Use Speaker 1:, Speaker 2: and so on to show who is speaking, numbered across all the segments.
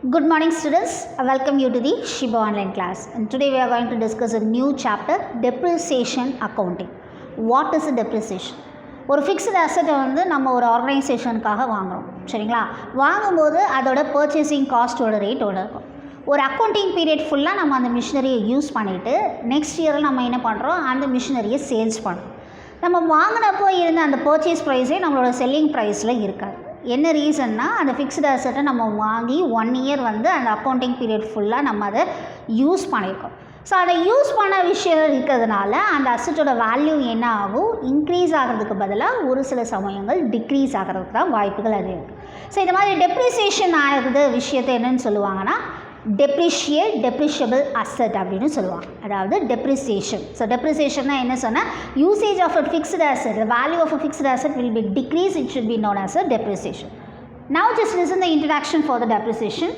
Speaker 1: Good morning students, welcome you to the Shiba online class, and today we are going to discuss a new chapter, depreciation accounting. What is a depreciation? ஒரு fixed அசெட்டை வந்து நம்ம ஒரு ஆர்கனைசேஷனுக்காக வாங்குகிறோம் சரிங்களா. வாங்கும்போது அதோட purchasing காஸ்ட்டோட ரேட்டோட இருக்கும். ஒரு அக்கௌண்டிங் பீரியட் ஃபுல்லாக நம்ம அந்த மிஷினரியை யூஸ் பண்ணிவிட்டு நெக்ஸ்ட் இயரில் நம்ம என்ன பண்ணுறோம், அந்த மிஷினரியை சேல்ஸ் பண்ணுறோம். நம்ம வாங்கினப்போ இருந்த அந்த பர்ச்சேஸ் ப்ரைஸே நம்மளோட செல்லிங் ப்ரைஸில் இருக்காது. என்ன ரீசன்னா, அந்த ஃபிக்ஸ்டு அசெட்டை நம்ம வாங்கி 1 இயர் வந்து அந்த அக்கௌண்டிங் பீரியட் ஃபுல்லாக நம்ம அதை யூஸ் பண்ணியிருக்கோம். ஸோ அதை யூஸ் பண்ண விஷயம் இருக்கிறதுனால அந்த அசெட்டோட வேல்யூ என்ன ஆகும், இன்க்ரீஸ் ஆகிறதுக்கு பதிலாக ஒரு சில சமயங்கள் டிக்ரீஸ் ஆகிறதுக்கு தான் வாய்ப்புகள் அது இருக்குது. ஸோ இந்த மாதிரி டெப்ரிசியேஷன் ஆகிறது விஷயத்தை என்னென்னு சொல்லுவாங்கன்னா டெப்ரிஷியபிள் அசெட் அப்படின்னு சொல்லுவாங்க. அதாவது டெப்ரிசியேஷன். ஸோ டெப்ரிசியேஷன்னா என்ன சொன்னால், usage of a fixed asset, the value of a fixed asset will be decreased, it should be known as a depreciation. Now just listen the introduction for the depreciation.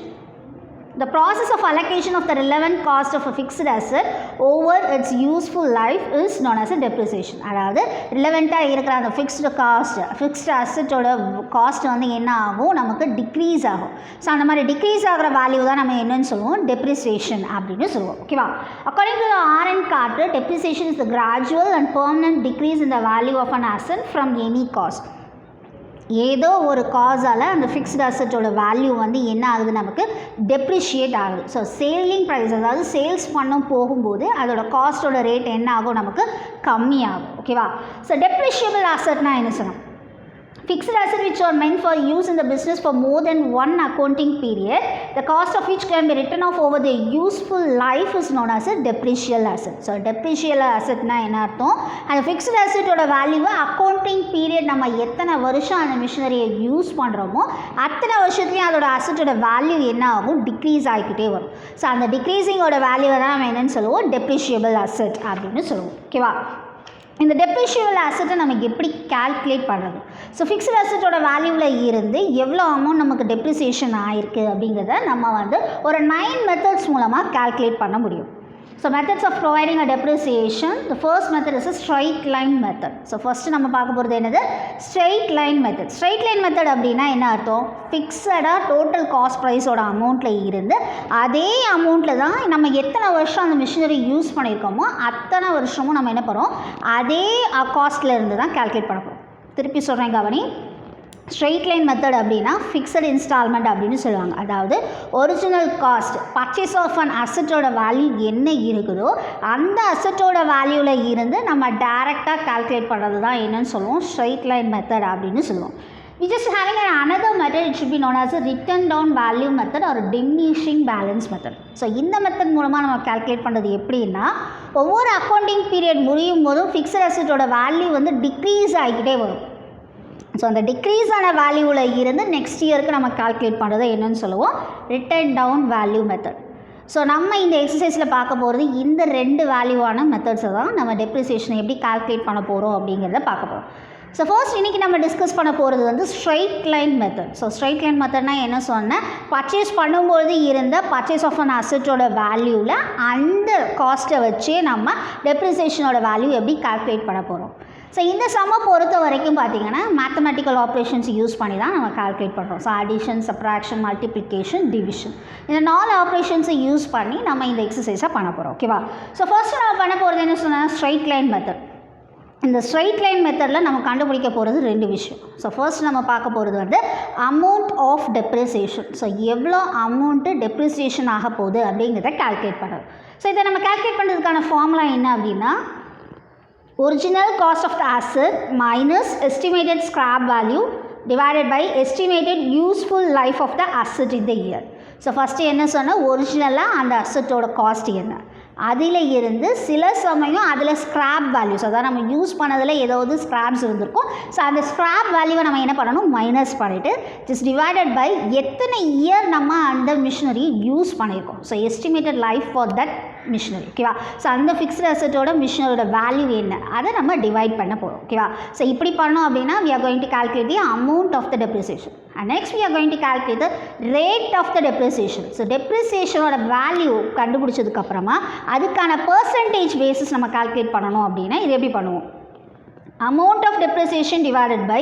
Speaker 1: The process of allocation of the relevant cost of a fixed asset over its useful life is known as a depreciation. அதாவது ரிலவெண்ட்டாக இருக்கிற அந்த fixed அசெட்டோட cost வந்து என்ன ஆகும், நமக்கு degrees ஆகும். So அந்த மாதிரி டிக்ரீஸ் ஆகிற வேல்யூ தான் நம்ம என்னன்னு சொல்லுவோம், டெப்ரிசியேஷன் அப்படின்னு சொல்லுவோம். ஓகேவா. According to the R&D Carter, depreciation is the gradual and permanent decrease in the value of an asset from any cost. ஏதோ ஒரு காஸால் அந்த ஃபிக்ஸ்டு அசெட்டோட வேல்யூ வந்து என்ன ஆகுது, நமக்கு டெப்ரிஷியேட் ஆகுது. ஸோ சேலிங் ப்ரைஸ், அதாவது சேல்ஸ் பண்ண போகும்போது அதோட காஸ்ட்டோட ரேட் என்ன ஆகும், நமக்கு கம்மியாகும். ஓகேவா. ஸோ டெப்ரிஷியபிள் அசெட்னா என்ன சொன்னோம், fixed asset which are meant for use in the business for more than one accounting period, the cost of which can be written off over the useful life is known as a depreciable asset. So depreciable asset na என்ன அர்த்தம், அந்த fixed asset ஓட வேல்யூவை accounting period நம்ம எத்தனை வருஷம் அந்த மிஷினரியை use பண்ணுறோமோ அத்தனை வருஷத்துலேயும் அதோட அசெட்டோட வேல்யூ என்ன ஆகும், டிக்ரீஸ் ஆகிக்கிட்டே வரும். ஸோ அந்த டிக்ரீஸிங்கோட வேல்யூவை தான் நம்ம என்னென்னு சொல்லுவோம், டெப்ரிஷியபிள் அசெட் அப்படின்னு சொல்லுவோம். ஓகேவா. இந்த டெப்ரிஷியபிள் அசெட்டை நமக்கு எப்படி கால்குலேட் பண்ணுறது, ஸோ ஃபிக்ஸ்டு அசெட்டோட வேல்யூவில் இருந்து எவ்வளோ அமௌண்ட் நமக்கு டெப்ரிசியேஷன் ஆகிருக்கு அப்படிங்கிறத நம்ம வந்து ஒரு 9 மெத்தட்ஸ் மூலமாக கால்குலேட் பண்ண முடியும். So methods of providing a depreciation, the first method is a straight line method. So first நம்ம பார்க்க போகிறது என்னது, straight line method. Straight line method அப்படின்னா என்ன அர்த்தம், ஃபிக்ஸடாக டோட்டல் காஸ்ட் ப்ரைஸோட அமௌண்ட்டில் இருந்து அதே அமௌண்ட்டில் தான் நம்ம எத்தனை வருஷம் அந்த மிஷினரி யூஸ் பண்ணியிருக்கோமோ அத்தனை வருஷமும் நம்ம என்ன பண்ணுறோம், அதே காஸ்ட்டில் இருந்து தான் கால்குலேட் பண்ண போகிறோம். திருப்பி சொல்கிறேன் கவனி. ஸ்ட்ரெயிட் லைன் மெத்தட் அப்படின்னா ஃபிக்ஸட் இன்ஸ்டால்மெண்ட் அப்படின்னு சொல்லுவாங்க. அதாவது original cost, purchase of an அசெட்டோட வேல்யூ என்ன இருக்குதோ அந்த அசெட்டோட வேல்யூவில் இருந்து நம்ம டைரெக்டாக கால்குலேட் பண்ணுறது தான் என்னன்னு சொல்லுவோம், ஸ்ட்ரெயிட் லைன் மெத்தட் அப்படின்னு சொல்லுவோம். We just having another method, it should be known as a written down value method or diminishing balance method. So இந்த மெத்தட் மூலமாக நம்ம கால்குலேட் பண்ணுறது எப்படின்னா, ஒவ்வொரு அக்கௌண்டிங் பீரியட் முடியும் போதும் ஃபிக்ஸட் அசெட்டோட வேல்யூ வந்து டிக்ரீஸ் ஆகிக்கிட்டே வரும். ஸோ அந்த டிக்ரீஸ் ஆன வேல்யூவில் இருந்து நெக்ஸ்ட் இயருக்கு நம்ம கால்குலேட் பண்ணுறது என்னன்னு சொல்லுவோம், written down value method. So நம்ம இந்த எக்ஸசைஸில் பார்க்க போகிறது இந்த 2 வேல்யூவான மெத்தட்ஸை தான் நம்ம டெப்ரிசியேஷனை எப்படி கால்குலேட் பண்ண போகிறோம் அப்படிங்கிறத பார்க்க போகிறோம். ஸோ ஃபர்ஸ்ட் இன்றைக்கி நம்ம டிஸ்கஸ் பண்ண போகிறது வந்து straight line method. So straight line மெத்தட்னா என்ன சொன்னேன், பர்ச்சேஸ் பண்ணும்போது இருந்த பர்ச்சேஸ் ஆஃப் அன் அசெட்டோட வேல்யூவில் அந்த காஸ்ட்டை வச்சே நம்ம டெப்ரிசியேஷனோட வேல்யூ எப்படி கால்குலேட் பண்ண போகிறோம். ஸோ இந்த சம்மை பொறுத்த வரைக்கும் பார்த்திங்கன்னா மேத்தமெட்டிக்கல் ஆப்ரேஷன்ஸ் யூஸ் பண்ணி தான் நம்ம கால்குலேட் பண்ணுறோம். So addition, subtraction, multiplication, division, இந்த 4 ஆப்ரேஷன்ஸை யூஸ் பண்ணி நம்ம இந்த எக்ஸசைஸாக பண்ண போகிறோம். ஓகேவா. ஸோ ஃபர்ஸ்ட்டு நம்ம பண்ண போகிறது என்ன சொன்னால், ஸ்ட்ரைட் லைன் மெத்தட். இந்த ஸ்ட்ரைட் லைன் மெத்தடில் நம்ம கண்டுபிடிக்க போகிறது 2 விஷயம். ஸோ ஃபர்ஸ்ட் நம்ம பார்க்க போகிறது வந்து அமௌண்ட் ஆஃப் டெப்ரிசியேஷன். ஸோ எவ்வளோ அமௌண்ட்டு டெப்ரிசியேஷன் ஆக போகுது அப்படிங்கிறத கால்குலேட் பண்ணுறது. ஸோ இதை நம்ம கால்குலேட் பண்ணுறதுக்கான ஃபார்முலா என்ன அப்படின்னா, original cost of the asset minus estimated scrap value divided by estimated useful life of the asset in the year. So first என்ன சொன்னால், ஒரிஜினலாக அந்த அசெட்டோட காஸ்ட் என்ன, அதில் இருந்து சில சமயம் அதில் ஸ்க்ராப் வேல்யூஸ், அதாவது நம்ம யூஸ் பண்ணதில் ஏதாவது ஸ்க்ராப்ஸ் இருந்திருக்கும். ஸோ அந்த ஸ்க்ராப் வேல்யூவை நம்ம என்ன பண்ணணும், மைனஸ் பண்ணிவிட்டு ஜஸ்ட் டிவைடட் பை எத்தனை இயர் நம்ம அந்த மிஷினரி யூஸ் பண்ணியிருக்கோம். So estimated life for that machinery. ஓகேவா. ஸோ அந்த ஃபிக்ஸ்டு அசெட்டோட மிஷினரியோட வேல்யூ என்ன, அதை நம்ம டிவைட் பண்ண போகிறோம். ஓகேவா. ஸோ இப்படி பண்ணோம் அப்படின்னா we are going to calculate the amount of the depreciation. And next we are going to calculate the rate of the depreciation. So depreciationோட வேல்யூ கண்டுபிடிச்சதுக்கப்புறமா அதுக்கான பர்சன்டேஜ் பேசிஸ் நம்ம கால்குலேட் பண்ணணும் அப்படின்னா இது எப்படி பண்ணுவோம், amount of depreciation divided by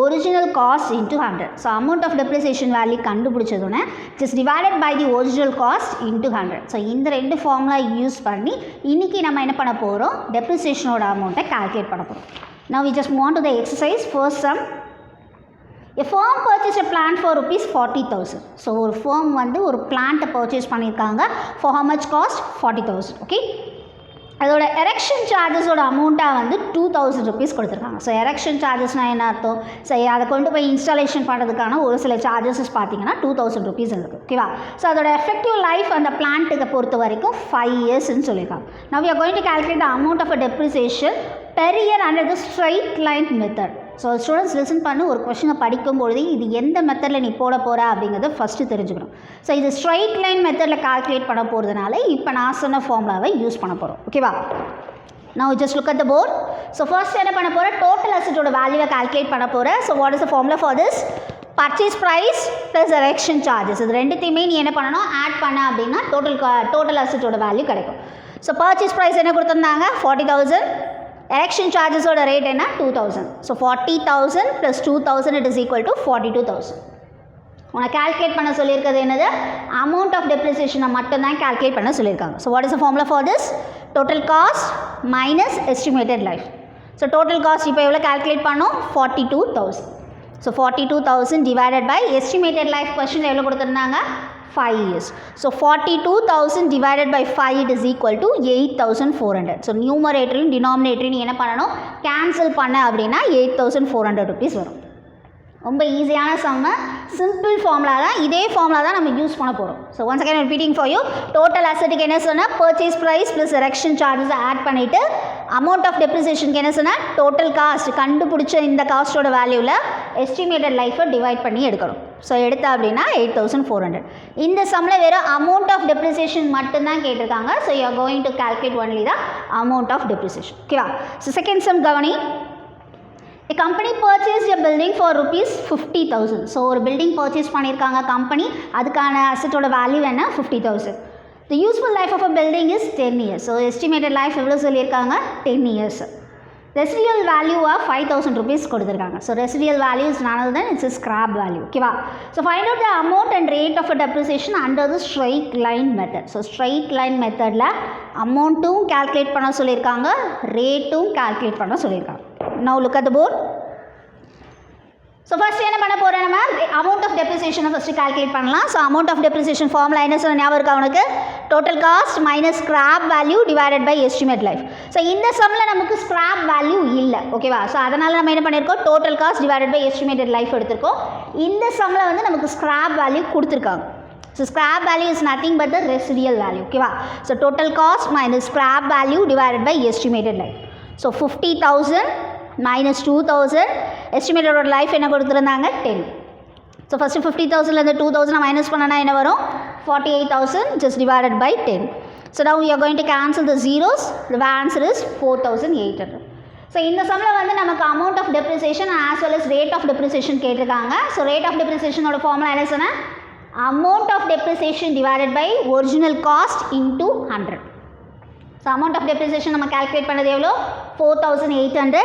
Speaker 1: original cost into 100. So amount of depreciation value கண்டுபிடிச்சதுனா just divided by the original cost into 100. So இந்த ரெண்டு ஃபார்முலா யூஸ் பண்ணி இன்னைக்கு நம்ம என்ன பண்ண போறோம், depreciation ஓட அமௌண்ட்டை கால்குலேட் பண்ண போறோம். Now we just move on to the exercise. First sum. A firm purchased a plant for rupees 40,000. So ஒரு firm வந்து ஒரு plant purchase பண்ணிருக்காங்க for how much cost? 40,000. Okay. அதோட எரெக்ஷன் சார்ஜஸோட அமௌண்ட்டாக வந்து 2,000 ருபீஸ் கொடுத்துருக்காங்க. ஸோ எரெக்ஷன் சார்ஜஸ்னால் என்ன அர்த்தம், சரி அதை கொண்டு போய் இன்ஸ்டாலேஷன் பண்ணுறதுக்கான ஒரு சில சார்ஜஸஸ் பார்த்தீங்கன்னா 2,000 ருபீஸ் இருக்குது. ஓகேவா. ஸோ அதோட எஃபெக்டிவ் லைஃப் அந்த பிளான்ட்டுக்கு பொறுத்த வரைக்கும் 5 இயர்ஸ்ன்னு சொல்லியிருக்காங்க. Now we are going to calculate the amount of a depreciation per year under the straight line method. So students listen பண்ணி ஒரு கொஷினை படிக்கும்பொழுது இது எந்த மெத்தடில் நீ போட போகிற அப்படிங்கிறத ஃபஸ்ட்டு தெரிஞ்சுக்கணும். ஸோ இது ஸ்ட்ரைட் லைன் மெத்தடில் கால்குலேட் பண்ண போகிறதுனால இப்போ நான் சொன்ன ஃபார்முலாவை யூஸ் பண்ண போகிறோம். ஓகேவா. Now just look at the board. So first என்ன பண்ண போகிறேன், டோட்டல் அசெட்டோட வேல்யூவை கால்குலேட் பண்ண போகிறேன். So what is the formula for this, purchase price plus erection charges. இது ரெண்டுத்தையுமே நீ என்ன பண்ணணும், ஆட் பண்ண அப்படின்னா டோட்டல் அசெட்டோட வேல்யூ கிடைக்கும். ஸோ பர்ச்சேஸ் ப்ரைஸ் என்ன கொடுத்துருந்தாங்க 40,000, எரெக்ஷன் சார்ஜஸோட ரேட் என்ன 2,000. So 40,000 plus 2,000 it is equal to 42,000. உனக்கு கால்குலேட் பண்ண சொல்லியிருக்கிறது என்னது, அமௌண்ட் ஆஃப் டெப்ரிசியேஷனை மட்டும்தான் கால்குலேட் பண்ண சொல்லியிருக்காங்க. So what is the formula for this, total cost minus estimated life. So total cost இப்போ எவ்வளோ கால்குலேட் பண்ணோம் 42,000. So 42,000 divided by estimated life question எவ்வளோ கொடுத்துருந்தாங்க 5 years. So 42,000 divided by 5 it is equal to 8,400. So numerator and denominator நீ என்ன பண்ணணும், cancel பண்ண அப்படின்னா 8,400 rupees வரும். ரொம்ப ஈஸியான சம்ம, சிம்பிள் ஃபார்முலா தான். இதே ஃபார்முலா தான் நம்ம யூஸ் பண்ண போகிறோம். So once again repeating for you, total அசெட்டுக்கு என்ன சொன்னால் purchase price plus erection charges add பண்ணிவிட்டு அமௌண்ட் ஆஃப் டெப்ரிசியேஷனுக்கு என்ன சொன்னால் டோட்டல் காஸ்ட் கண்டுபிடிச்ச இந்த காஸ்ட்டோட வேல்யூவில் எஸ்டிமேட்டட் லைஃபை டிவைட் பண்ணி எடுக்கணும். ஸோ எடுத்தா அப்படின்னா 8,400. இந்த சம்மில் வெறும் அமௌண்ட் ஆஃப் டெப்ரிசியேஷன் மட்டும்தான் கேட்டிருக்காங்க. So you are going to calculate only the amount of depreciation. ஓகேவா. ஸோ செகண்ட் சம் கவனி. A company purchased a building for rupees 50,000. ஸோ ஒரு பில்டிங் பர்ச்சேஸ் பண்ணியிருக்காங்க கம்பெனி, அதுக்கான அசெட்டோட வேல்யூ என்ன 50,000. The useful life of a building is 10 years. So estimated life எவ்வளோ சொல்லியிருக்காங்க 10 years. Residual value of 5,000 rupees கொடுத்துருக்காங்க. So residual value is none other than it's a scrap value. ஓகேவா. So find out the amount and rate of a depreciation under the straight line method. So straight line மெத்தடில் அமௌண்ட்டும் calculate பண்ண சொல்லியிருக்காங்க, ரேட்டும் calculate பண்ண சொல்லியிருக்காங்க. Now look at the board. So first என்ன பண்ண போகிறோம், நம்ம அமௌண்ட் ஆஃப் டெப்ரிசியேஷனை ஃபஸ்ட்டு கால்குலேட் பண்ணலாம். So amount of depreciation formula என்ன சொன்ன ஞாபகம் இருக்கா உனக்கு, total cost minus scrap value divided by estimate life. So இந்த சம்மில் நமக்கு ஸ்கிராப் வேல்யூ இல்லை. ஓகேவா. ஸோ அதனால் நம்ம என்ன பண்ணியிருக்கோம், total cost divided by estimated life எடுத்திருக்கோம். இந்த சம்மில் வந்து நமக்கு ஸ்கிராப் வேல்யூ கொடுத்துருக்காங்க. So scrap value is nothing but the residual value. Okay, so total cost minus scrap value divided by estimated life. So 50,000 minus 2,000, estimated life என்ன கொடுத்துருந்தாங்க 10. So first 50,000 2,000 minus பண்ணனா என்ன வரும் 48,000 just divided by 10. So now we are going to cancel the zeros. The answer is 4,800. So இந்த சம்மில் வந்து நமக்கு amount of depreciation as well as rate of depreciation கேட்டிருக்காங்க. So rate of depreciation ஓட formula என்ன சொன்னா, amount of depreciation divided by original cost into 100. So amount of depreciation நம்ம calculate பண்ணது எவ்வளோ 4,800.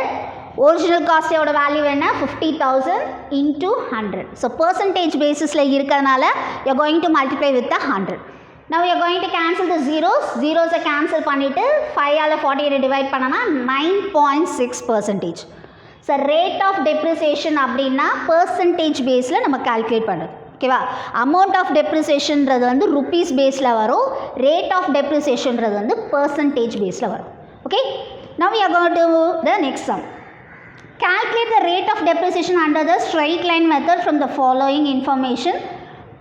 Speaker 1: ஒரிஜினல் காஸ்டோட வேல்யூ என்ன 50,000 into 100. ஸோ பர்சன்டேஜ் பேசிஸில் இருக்கிறதுனால you are going to multiply with 100. Now we are going to cancel the zeros cancel பண்ணிவிட்டு 5ஆல் 48 divide பண்ணனா 9.6%. So rate of depreciation அப்படின்னா percentage பேஸில் நம்ம கால்குலேட் பண்ணுறது. ஓகேவா. அமௌண்ட் ஆஃப் டெப்ரிசியேஷன்றது வந்து ருப்பீஸ் பேஸில் வரும், ரேட் ஆஃப் டெப்ரிசியேஷன்றது வந்து பர்சன்டேஜ் பேஸில் வரும். Okay. Now we are going to the next sum. Calculate the rate of depreciation under the straight line method from the following information.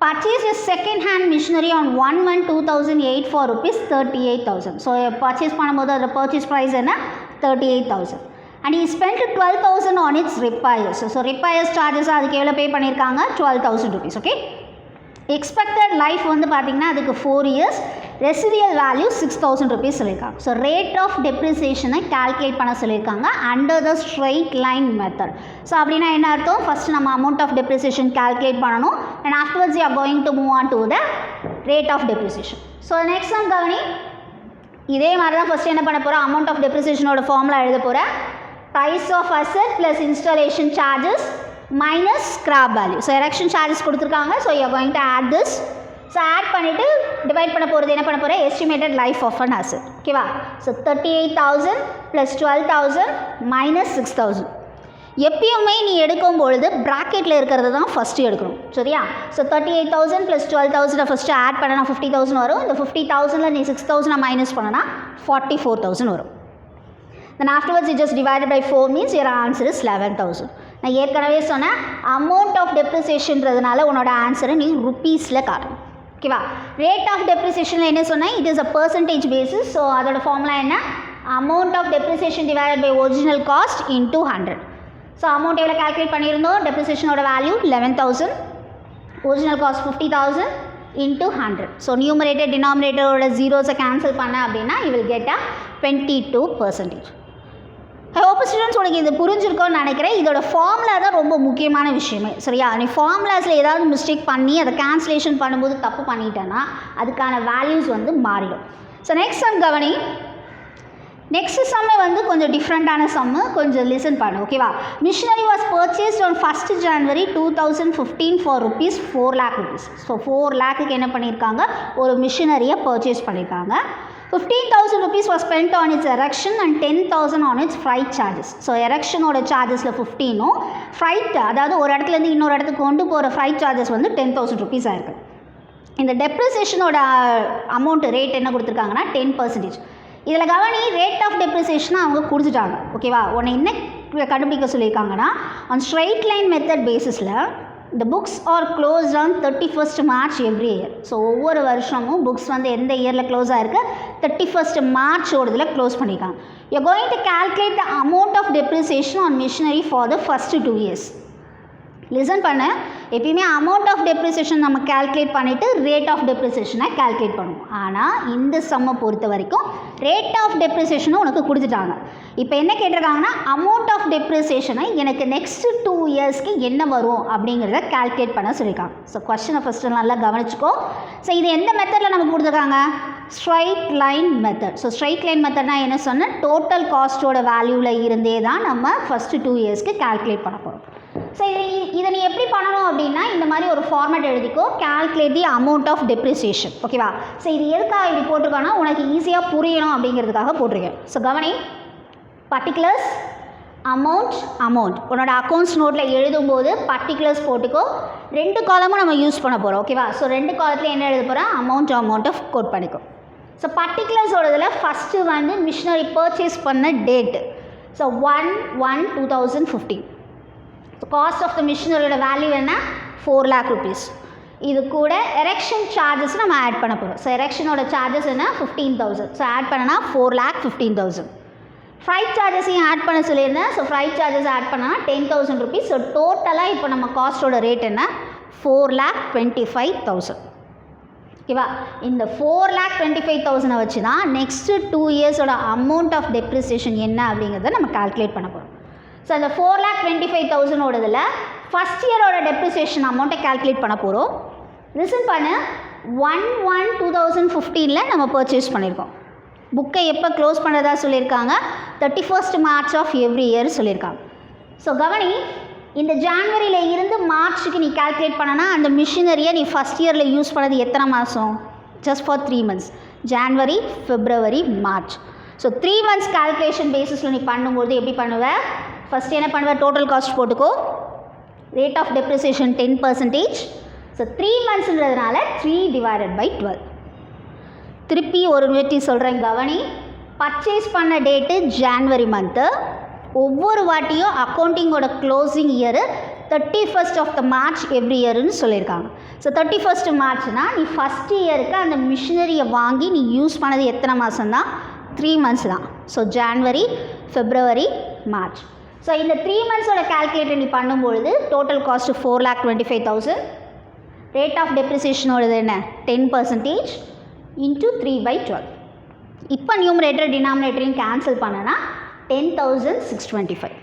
Speaker 1: Purchase a second hand machinery on 1/1/2008 for rupees 38,000. So purchase பண்ணும்போது அந்த purchase price என்ன 38,000. And he spent 12,000 on its repairs. So repairs charges அதுக்கு எவ்வளோ பே பண்ணியிருக்காங்க 12,000 rupees. Okay. Expected life வந்து பார்த்திங்கன்னா அதுக்கு 4 years, residual value 6,000 rupees சொல்லியிருக்காங்க. ஸோ ரேட் ஆஃப் டெப்ரிசியேஷனை கால்குலேட் பண்ண சொல்லியிருக்காங்க under the straight line method. So அப்படின்னா என்ன அர்த்தம், ஃபஸ்ட் நம்ம அமௌண்ட் ஆஃப் டெப்ரிசியேஷன் கால்குலேட் பண்ணணும் and afterwards you are going to move on to the rate of depreciation. So next sum கவனி. இதே மாதிரி தான் ஃபஸ்ட்டு என்ன பண்ண போகிறோம், அமௌண்ட் ஆஃப் டெப்ரிசியேஷனோட ஃபார்முலா எழுத போகிறேன். price of asset plus installation charges minus scrap value. So erection charges கொடுத்துருக்காங்க. So you are going to add this. So add பண்ணிட்டு divide பண்ண போகிறது என்ன பண்ண போகிறேன், estimated life of an asset. ஓகேவா? So 38,000 plus 12,000 minus 6,000. எப்பயுமே நீ எடுக்கும் பொழுது ப்ராக்கெட்டில் இருக்கிறது தான் ஃபஸ்ட்டு எடுக்கணும். சரியா? ஸோ 38,000 ப்ளஸ் 12,000 ஃபஸ்ட்டு ஆட் பண்ணனா 50,000 வரும். இந்த 50,000 நீ 6,000 மைனஸ் பண்ணனா 44,000 வரும். Then afterwards you just divided by 4 means your answer is 11,000. நான் ஏற்கனவே சொன்னேன் அமௌண்ட் ஆஃப் டெப்ரிசியேஷன்றதுனால உன்னோட ஆன்சரை நீ ருப்பீஸில் காட்டணும். ஓகேவா? ரேட் ஆஃப் டெப்ரிசியேஷனில் என்ன சொன்னேன், it is a percentage basis. So அதோட ஃபார்முலா என்ன, amount of depreciation divided by original cost into 100. So amount எவ்வளோ கால்குலேட் பண்ணியிருந்தோம், டெப்ரிசியேஷனோட value 11,000, original cost 50,000 into 100. So numerator டினாமினேட்டரோட ஜீரோஸை கேன்சல் பண்ண அப்படின்னா you will get a 22%. Hope students உனக்கு இது புரிஞ்சிருக்கோன்னு நினைக்கிறேன். இதோட ஃபார்முலா தான் ரொம்ப முக்கியமான விஷயமே. சரியா? நீ ஃபார்முலாஸில் ஏதாவது மிஸ்டேக் பண்ணி அதை கேன்சலேஷன் பண்ணும்போது தப்பு பண்ணிட்டேன்னா அதுக்கான வேல்யூஸ் வந்து மாறிடும். ஸோ நெக்ஸ்ட் சம் கவனி. நெக்ஸ்ட் சம்மை வந்து கொஞ்சம் டிஃப்ரெண்ட்டான சம்மு, கொஞ்சம் லிசன் பண்ணு. ஓகேவா? Machinery was purchased on 1st January 2015 for rupees 4 lakh rupees. So 4 lakhக்கு என்ன பண்ணியிருக்காங்க, ஒரு மிஷினரியை பர்ச்சேஸ் பண்ணியிருக்காங்க. 15,000 rupees was spent on its erection and 10,000 on its freight charges. So எரெக்ஷனோட சார்ஜஸில் 15ம் ஃப்ரைட், அதாவது ஒரு இடத்துலேருந்து இன்னொரு இடத்துக்கு கொண்டு போகிற ஃப்ரைட் சார்ஜஸ் வந்து 10,000 rupees ஆயிருக்கு. இந்த டெப்ரிசியேஷனோட அமௌண்ட் ரேட் என்ன கொடுத்துருக்காங்கன்னா 10%. இதில் கவனி, ரேட் ஆஃப் டெப்ரிசியேஷனை அவங்க கொடுத்துட்டாங்க. ஓகேவா? உன்னை என்ன கண்டுபிடிக்க சொல்லியிருக்காங்கன்னா ஆன் ஸ்ட்ரெயிட் லைன் மெத்தட் பேசிஸில் the books are closed on 31st March every year. So ஒவ்வொரு வருஷமும் புக்ஸ் வந்து எந்த இயரில் க்ளோஸ் ஆகிருக்கு, 31st March ஓடதில் க்ளோஸ் பண்ணியிருக்காங்க. you're going to calculate the amount of depreciation on machinery for the first 2 years. Listen பண்ண, எப்பயுமே அமௌண்ட் ஆஃப் டெப்ரிசியேஷன் நம்ம கால்குலேட் பண்ணிவிட்டு ரேட் ஆஃப் டெப்ரிசியேஷனை கால்குலேட் பண்ணுவோம். ஆனால் இந்த சம்மை பொறுத்த வரைக்கும் ரேட் ஆஃப் டெப்ரிசியேஷனை உனக்கு கொடுத்துட்டாங்க. இப்போ என்ன கேட்டிருக்காங்கன்னா அமௌண்ட் ஆஃப் டெப்ரிசியேஷனை எனக்கு நெக்ஸ்ட்டு 2 இயர்ஸ்க்கு என்ன வரும் அப்படிங்கிறத கால்குலேட் பண்ண சொல்லியிருக்காங்க. ஸோ கொஸ்டினை ஃபஸ்ட்டு நல்லா கவனிச்சுக்கோ. ஸோ இது எந்த மெத்தடில் நமக்கு கொடுத்துருக்காங்க, straight line method. So straight line மெத்தட்னா என்ன சொன்னால் டோட்டல் காஸ்ட்டோட வேல்யூவில் இருந்தே தான் நம்ம ஃபஸ்ட்டு 2 இயர்ஸ்க்கு கால்குலேட் பண்ண போகிறோம். ஸோ இதை நீ எப்படி பண்ணணும் அப்படின்னா இந்த மாதிரி ஒரு ஃபார்மேட் எழுதிக்கோ, calculate the amount of depreciation. ஓகேவா? ஸோ இது எதுக்காக இப்படி போட்டிருக்கோன்னா உனக்கு ஈஸியாக புரியணும் அப்படிங்கிறதுக்காக போட்டிருக்கேன். ஸோ கவனி, பர்டிகுலர்ஸ் அமௌண்ட் உன்னோட அக்கௌண்ட்ஸ் நோட்டில் எழுதும்போது பர்டிகுலர்ஸ் போட்டுக்கோ. 2 காலமும் நம்ம யூஸ் பண்ண போகிறோம். ஓகேவா? ஸோ 2 காலத்தில் என்ன எழுத போகிறோம், அமௌண்ட் ஆஃப் கோட் பண்ணிக்கோ. ஸோ பர்டிகுலர்ஸோடதில் ஃபஸ்ட்டு வந்து மிஷினரி பர்ச்சேஸ் பண்ண date. So 1/1/2015. So cost of the மிஷினரியோட வேல்யூ என்ன, 4 lakh rupees. இது கூட எரெக்ஷன் சார்ஜஸ் நம்ம ஆட் பண்ண போகிறோம். ஸோ எரெக்ஷனோட சார்ஜஸ் என்ன 15,000. ஸோ ஆட் பண்ணனா 4,15,000. ஃப்ரைட் சார்ஜஸையும் ஆட் பண்ண சொல்லியிருந்தேன். ஸோ ஃப்ரைட் சார்ஜஸ் ஆட் பண்ணனா 10,000 rupees. ஸோ டோட்டலாக இப்போ நம்ம காஸ்ட்டோட ரேட் என்ன 4,25,000. ஓகேவா? இந்த 4,25,000 வச்சு தான் நெக்ஸ்ட்டு 2 இயர்ஸோட அமௌண்ட் ஆஃப் டெப்ரிசியேஷன் என்ன அப்படிங்கிறத நம்ம கால்குலேட் பண்ண போகிறோம். ஸோ அந்த 4,25,000 ஃபஸ்ட் இயரோட டெப்ரிசியேஷன் அமௌண்ட்டை கால்குலேட் பண்ண போகிறோம். லிசன் பண்ணு, 1/1/2015 நம்ம பர்ச்சேஸ் பண்ணியிருக்கோம். புக்கை எப்போ க்ளோஸ் பண்ணுறதா சொல்லியிருக்காங்க, 31st March of every year சொல்லியிருக்காங்க. ஸோ கவனி, இந்த ஜான்வரியில் இருந்து மார்ச்சுக்கு நீ கால்குலேட் பண்ணனா அந்த மிஷினரியை நீ ஃபஸ்ட் இயரில் யூஸ் பண்ணது எத்தனை மாதம், just for 3 months, January, February, March. So 3 months calculation பேசிஸில் நீ பண்ணும்போது எப்படி பண்ணுவேன், ஃபஸ்ட்டு என்ன பண்ணுவேன், டோட்டல் காஸ்ட் போட்டுக்கோ, ரேட் ஆஃப் டெப்ரிசியேஷன் 10%. ஸோ 3 monthsன்றதுனால 3/12. திருப்பி ஒரு வாட்டி சொல்கிறேன் கவனி, பர்ச்சேஸ் பண்ண டேட்டு ஜான்வரி மந்த்து, ஒவ்வொரு வாட்டியும் அக்கௌண்டிங்கோட closing year 31st March every இயர்னு சொல்லியிருக்காங்க. ஸோ 31st Marchனா நீ ஃபஸ்ட் இயருக்கு அந்த மிஷினரியை வாங்கி நீ யூஸ் பண்ணது எத்தனை மாதம் தான், 3 months தான். So January, February, March. So இந்த 3 monthsோட கால்குலேட்டர் நீ பண்ணும்பொழுது டோட்டல் காஸ்ட்டு 4,25,000. ரேட் ஆஃப் டெப்ரிசியேஷனோடது என்ன 10% இன்ட்டு 3/12. இப்போ நியூமரேட்டர் டினாமினேட்டரையும் கேன்சல் பண்ணனா 10,625.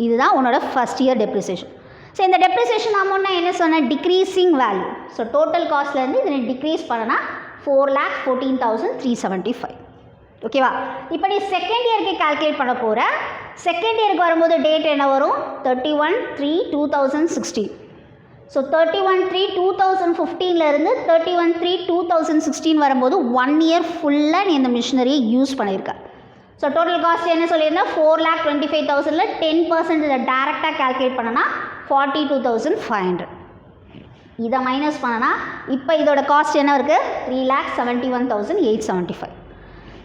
Speaker 1: இதுதான் உன்னோட ஃபஸ்ட் இயர் டெப்ரிசியேஷன். ஸோ இந்த டெப்ரிசியேஷன் அமௌண்ட்னா என்ன சொன்னால் டிக்ரீஸிங் வேல்யூ. ஸோ டோட்டல் காஸ்ட்லேருந்து இதை டிக்ரீஸ் பண்ணனா 4,14,375. ஓகேவா? இப்போ நீ செகண்ட் இயருக்கு கால்குலேட் பண்ண போகிற. செகண்ட் இயருக்கு வரும்போது டேட் என்ன வரும்? 31/3/2016. ஸோ 31/3/2015 31/3/2016 வரும்போது 1 இயர் ஃபுல்லாக நீ இந்த மிஷினரியை யூஸ் பண்ணியிருக்க. ஸோ டோட்டல் காஸ்ட் என்ன சொல்லியிருந்தா 4,25,000 10% இதை டேரெக்டாக கால்குலேட் பண்ணனா 42,500. இதை மைனஸ் பண்ணனா இப்போ இதோட காஸ்ட் என்ன இருக்குது? 3,71,875.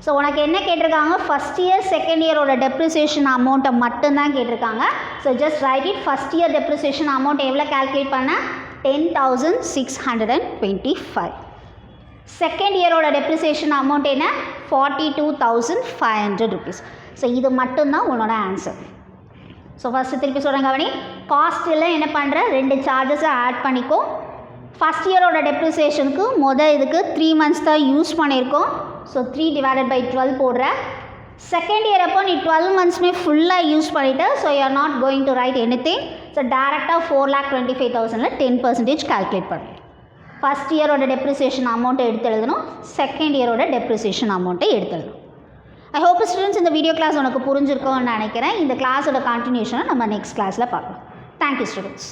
Speaker 1: ஸோ உனக்கு என்ன கேட்டிருக்காங்க? ஃபஸ்ட் இயர் செகண்ட் இயரோட டெப்ரிசியேஷன் அமௌண்ட்டை மட்டும்தான் கேட்டிருக்காங்க. So just right it. First year depreciation amount எவ்வளோ கால்குலேட் பண்ண? 10,625. செகண்ட் இயரோட டெப்ரிசியேஷன் அமௌண்ட் என்ன? 42,500 rupees. ஸோ இது மட்டும்தான் உன்னோட ஆன்சர். ஸோ ஃபஸ்ட்டு திருப்பி சொல்கிறேன் கவனி. காஸ்ட்டில் என்ன பண்ணுற? 2 சார்ஜஸை ஆட் பண்ணிக்கோ. ஃபஸ்ட் இயரோட டெப்ரிசியேஷனுக்கு இதுக்கு 3 months தான் யூஸ் பண்ணியிருக்கோம். ஸோ 3/12 போடுற. செகண்ட் இயர் அப்போ நீ 12 monthsமே ஃபுல்லாக யூஸ் பண்ணிவிட்ட. So you are not going to write anything. So டேரெக்டாக 4,25,000 10% கால்குலேட் பண்ணு. ஃபஸ்ட் இயரோட டெப்ரிசியேஷன் அமௌண்ட்டை எடுத்து எழுதணும். செகண்ட் இயரோட டெப்ரிசியேஷன் அமௌண்ட்டை எடுத்து எழுதணும். ஐ ஹோப் ஸ்டூடெண்ட்ஸ் இந்த வீடியோ கிளாஸ் உனக்கு புரிஞ்சிருக்கும்னு நினைக்கிறேன். இந்த கிளாஸோட கண்டினியூஷனை நம்ம நெக்ஸ்ட் கிளாஸில் பார்க்கலாம். Thank you students.